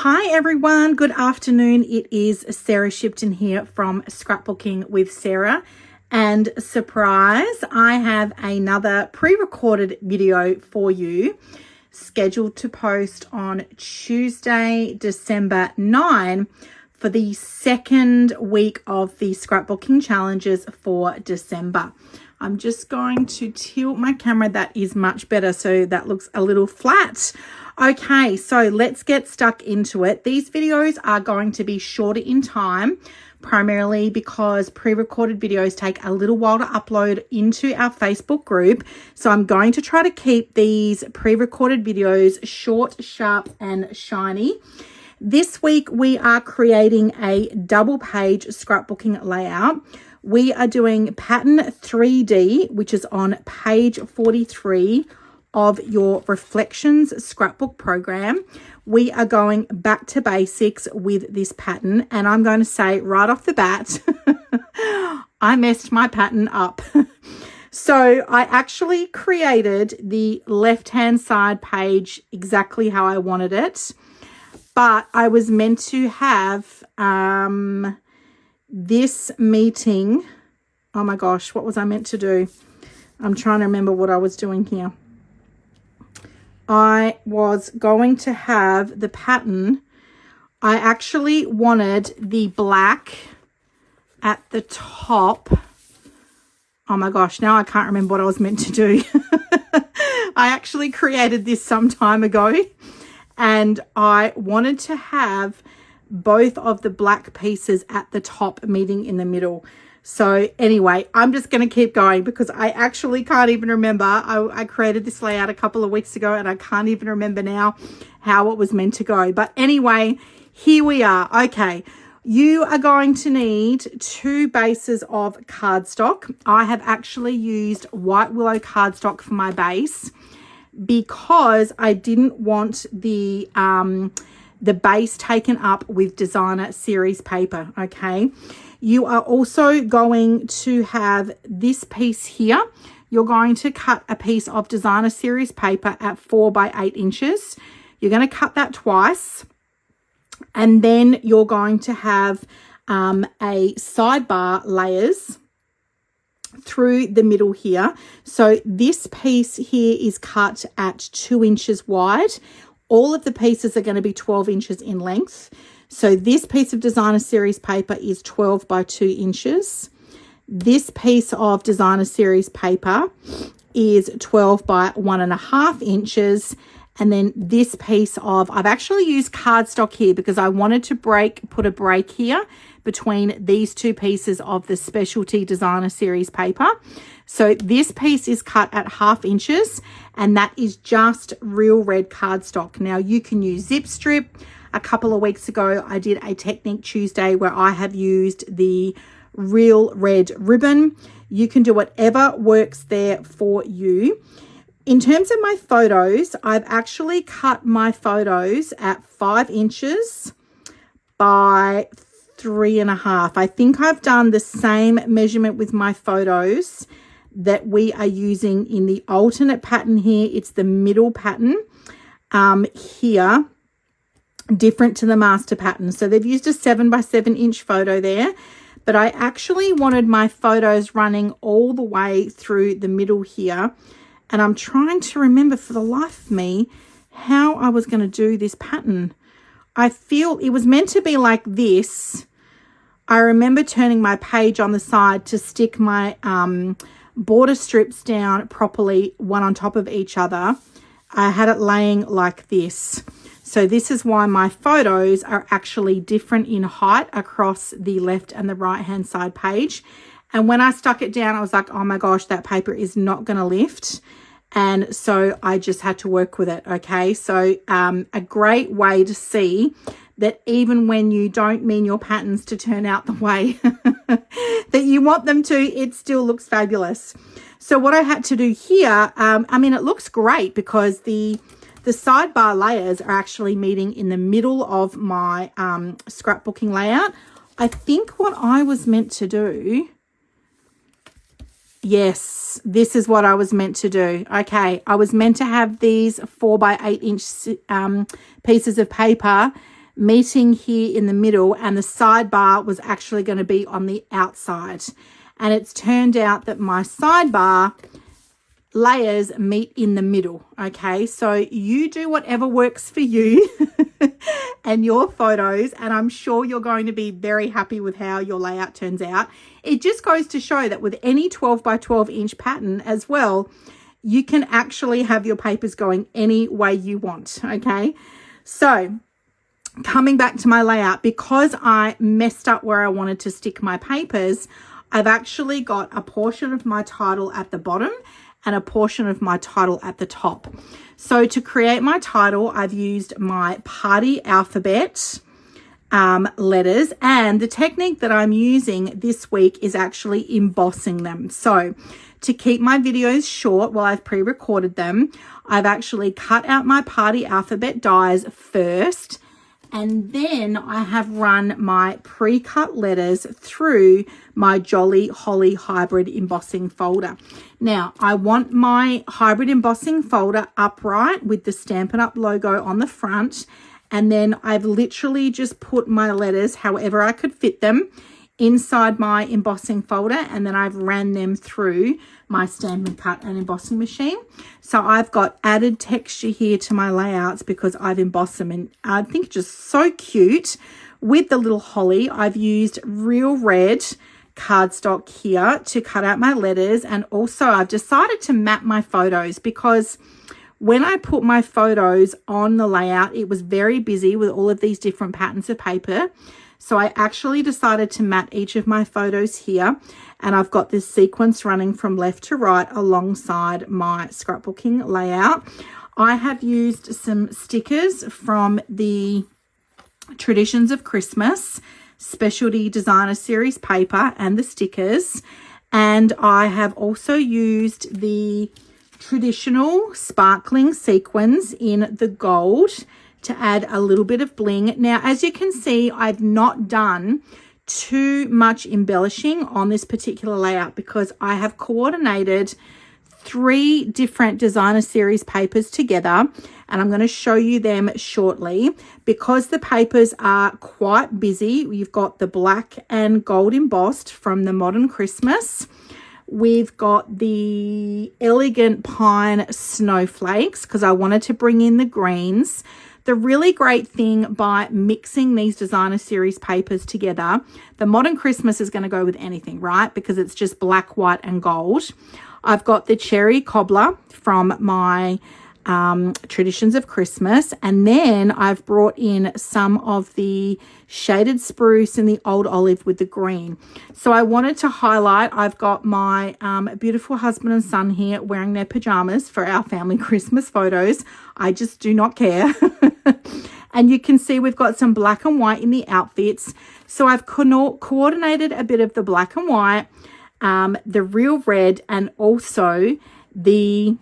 Hi everyone, good afternoon. It is Sarah Shipton here from Scrapbooking with Sarah, and surprise, I have another pre-recorded video for you scheduled to post on Tuesday, December 9 for the second week of the scrapbooking challenges for December. I'm just going to tilt my camera. That is much better, so that looks a little flat. Okay, so let's get stuck into it. These videos are going to be shorter in time, primarily because pre-recorded videos take a little while to upload into our Facebook group. So I'm going to try to keep these pre-recorded videos short, sharp, and shiny. This week, we are creating a double page scrapbooking layout. We are doing pattern 3D, which is on page 43 of your Reflections scrapbook program. We are going back to basics with this pattern, and I'm going to say right off the bat, I messed my pattern up. So I actually created the left-hand side page exactly how I wanted it, but I was meant to have this meeting. Oh my gosh, what was I meant to do? I'm trying to remember what I was doing here. I was going to have the pattern. I actually wanted the black at the top. Oh my gosh, now I can't remember what I was meant to do. I actually created this some time ago, and I wanted to have both of the black pieces at the top meeting in the middle. So anyway, I'm just going to keep going because I actually can't even remember. I created this layout a couple of weeks ago, and I can't even remember now how it was meant to go. But anyway, here we are. Okay, you are going to need 2 bases of cardstock. I have actually used white willow cardstock for my base because I didn't want the base taken up with designer series paper. Okay, you are also going to have this piece here. You're going to cut a piece of designer series paper at 4 by 8 inches. You're going to cut that twice, and then you're going to have a sidebar layers through the middle here. So this piece here is cut at 2 inches wide. All of the pieces are going to be 12 inches in length. So this piece of designer series paper is 12 by 2 inches. This piece of designer series paper is 12 by 1.5 inches. And then this piece of, I've actually used cardstock here because I wanted to put a break here between these 2 pieces of the specialty designer series paper. So this piece is cut at 1/2 inches, and that is just real red cardstock. Now you can use zip strip. A couple of weeks ago, I did a Technique Tuesday where I have used the real red ribbon. You can do whatever works there for you. In terms of my photos, I've actually cut my photos at 5 inches by 3.5. I think I've done the same measurement with my photos that we are using in the alternate pattern here. It's the middle pattern here, different to the master pattern. So they've used a 7 by 7 inch photo there, but I actually wanted my photos running all the way through the middle here. And I'm trying to remember for the life of me how I was going to do this pattern. I feel it was meant to be like this. I remember turning my page on the side to stick my border strips down properly, one on top of each other. I had it laying like this. So this is why my photos are actually different in height across the left and the right hand side page. And when I stuck it down, I was like, oh my gosh, that paper is not going to lift. And so I just had to work with it. Okay, so a great way to see that even when you don't mean your patterns to turn out the way that you want them to, it still looks fabulous. So what I had to do here, I mean, it looks great because the sidebar layers are actually meeting in the middle of my scrapbooking layout. I think what I was meant to do, yes, this is what I was meant to do. Okay, I was meant to have these 4 by 8 inch pieces of paper meeting here in the middle, and the sidebar was actually going to be on the outside. And it's turned out that my sidebar layers meet in the middle. Okay, so you do whatever works for you and your photos, and I'm sure you're going to be very happy with how your layout turns out. It just goes to show that with any 12 by 12 inch pattern as well, you can actually have your papers going any way you want. Okay, so coming back to my layout, because I messed up where I wanted to stick my papers, I've actually got a portion of my title at the bottom and a portion of my title at the top. So to create my title, I've used my party alphabet letters, and the technique that I'm using this week is actually embossing them. So to keep my videos short while I've pre-recorded them, I've actually cut out my party alphabet dies first, and then I have run my pre-cut letters through my Jolly Holly hybrid embossing folder. Now, I want my hybrid embossing folder upright with the Stampin' Up logo on the front, and then I've literally just put my letters however I could fit them inside my embossing folder, and then I've ran them through my Stampin' Cut and embossing machine. So I've got added texture here to my layouts because I've embossed them, and I think just so cute with the little holly. I've used real red cardstock here to cut out my letters, and also I've decided to map my photos because when I put my photos on the layout, it was very busy with all of these different patterns of paper. So I actually decided to mat each of my photos here, and I've got this sequence running from left to right alongside my scrapbooking layout. I have used some stickers from the Traditions of Christmas Specialty Designer Series paper and the stickers, and I have also used the traditional sparkling sequins in the gold to add a little bit of bling. Now, as you can see, I've not done too much embellishing on this particular layout because I have coordinated 3 different designer series papers together, and I'm going to show you them shortly. Because the papers are quite busy, you've got the black and gold embossed from the Modern Christmas. We've got the Elegant Pine Snowflakes because I wanted to bring in the greens. The really great thing by mixing these designer series papers together, the Modern Christmas is going to go with anything, right? Because it's just black, white, and gold. I've got the Cherry Cobbler from my Traditions of Christmas, and then I've brought in some of the Shaded Spruce and the Old Olive with the green. So I wanted to highlight, I've got my beautiful husband and son here wearing their pajamas for our family Christmas photos. I just do not care. And you can see we've got some black and white in the outfits. So I've coordinated a bit of the black and white, the real red, and also the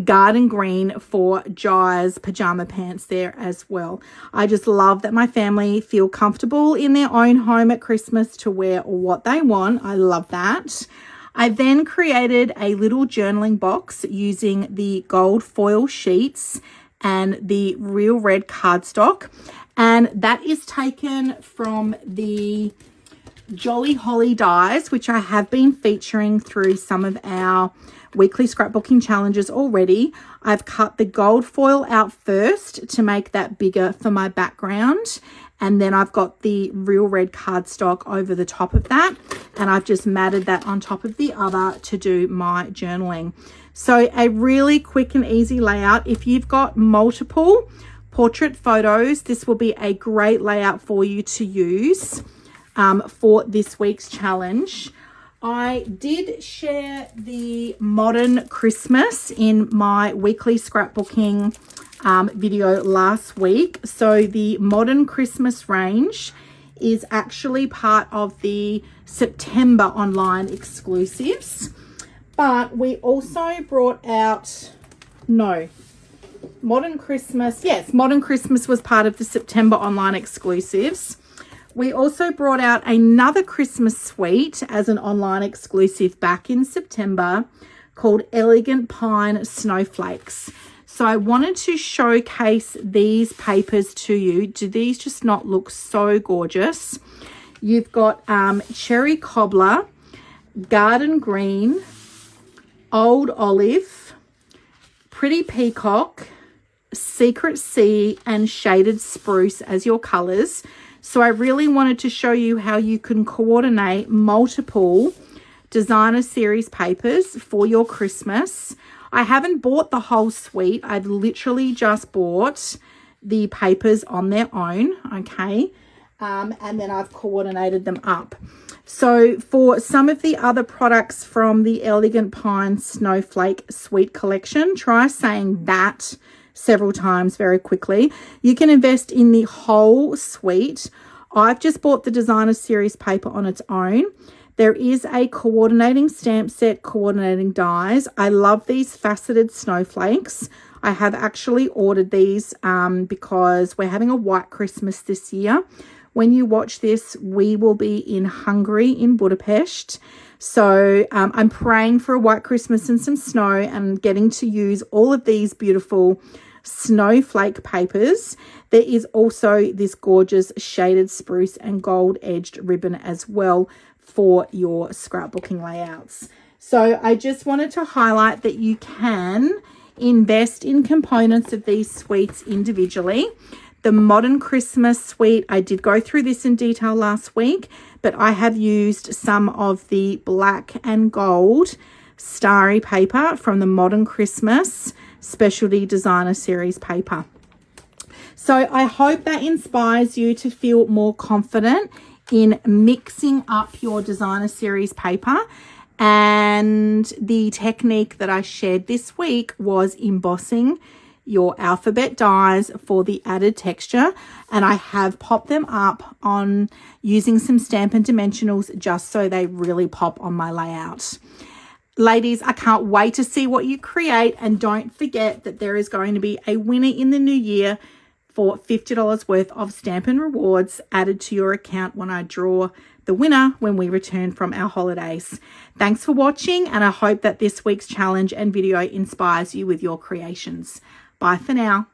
garden green for Jai's pajama pants there as well. I just love that my family feel comfortable in their own home at Christmas to wear what they want. I love that. I then created a little journaling box using the gold foil sheets and the real red cardstock, and that is taken from the Jolly Holly dies, which I have been featuring through some of our weekly scrapbooking challenges already. I've cut the gold foil out first to make that bigger for my background, and then I've got the real red cardstock over the top of that, and I've just matted that on top of the other to do my journaling. So a really quick and easy layout. If you've got multiple portrait photos, this will be a great layout for you to use for this week's challenge. I did share the Modern Christmas in my weekly scrapbooking video last week. So the Modern Christmas range is actually part of the September online exclusives. But we also brought out, Modern Christmas. Yes, Modern Christmas was part of the September online exclusives. We also brought out another Christmas suite as an online exclusive back in September called Elegant Pine Snowflakes. So I wanted to showcase these papers to you. Do these just not look so gorgeous? You've got Cherry Cobbler, Garden Green, Old Olive, Pretty Peacock, Secret Sea, and Shaded Spruce as your colors. So I really wanted to show you how you can coordinate multiple designer series papers for your Christmas. I haven't bought the whole suite. I've literally just bought the papers on their own, okay? And then I've coordinated them up. So for some of the other products from the Elegant Pine Snowflake Suite collection, try saying that several times very quickly. You can invest in the whole suite. I've just bought the designer series paper on its own. There is a coordinating stamp set, coordinating dies. I love these faceted snowflakes. I have actually ordered these because we're having a white Christmas this year. When you watch this, we will be in Hungary, in Budapest. So I'm praying for a white Christmas and some snow and getting to use all of these beautiful snowflake papers. There is also this gorgeous shaded spruce and gold edged ribbon as well for your scrapbooking layouts. So I just wanted to highlight that you can invest in components of these suites individually. The Modern Christmas suite, I did go through this in detail last week, but I have used some of the black and gold starry paper from the Modern Christmas Specialty Designer Series paper. So I hope that inspires you to feel more confident in mixing up your designer series paper. And the technique that I shared this week was embossing your alphabet dies for the added texture, and I have popped them up on using some Stampin' Dimensionals just so they really pop on my layout. Ladies, I can't wait to see what you create, and don't forget that there is going to be a winner in the new year for $50 worth of Stampin' Rewards added to your account when I draw the winner when we return from our holidays. Thanks for watching, and I hope that this week's challenge and video inspires you with your creations. Bye for now.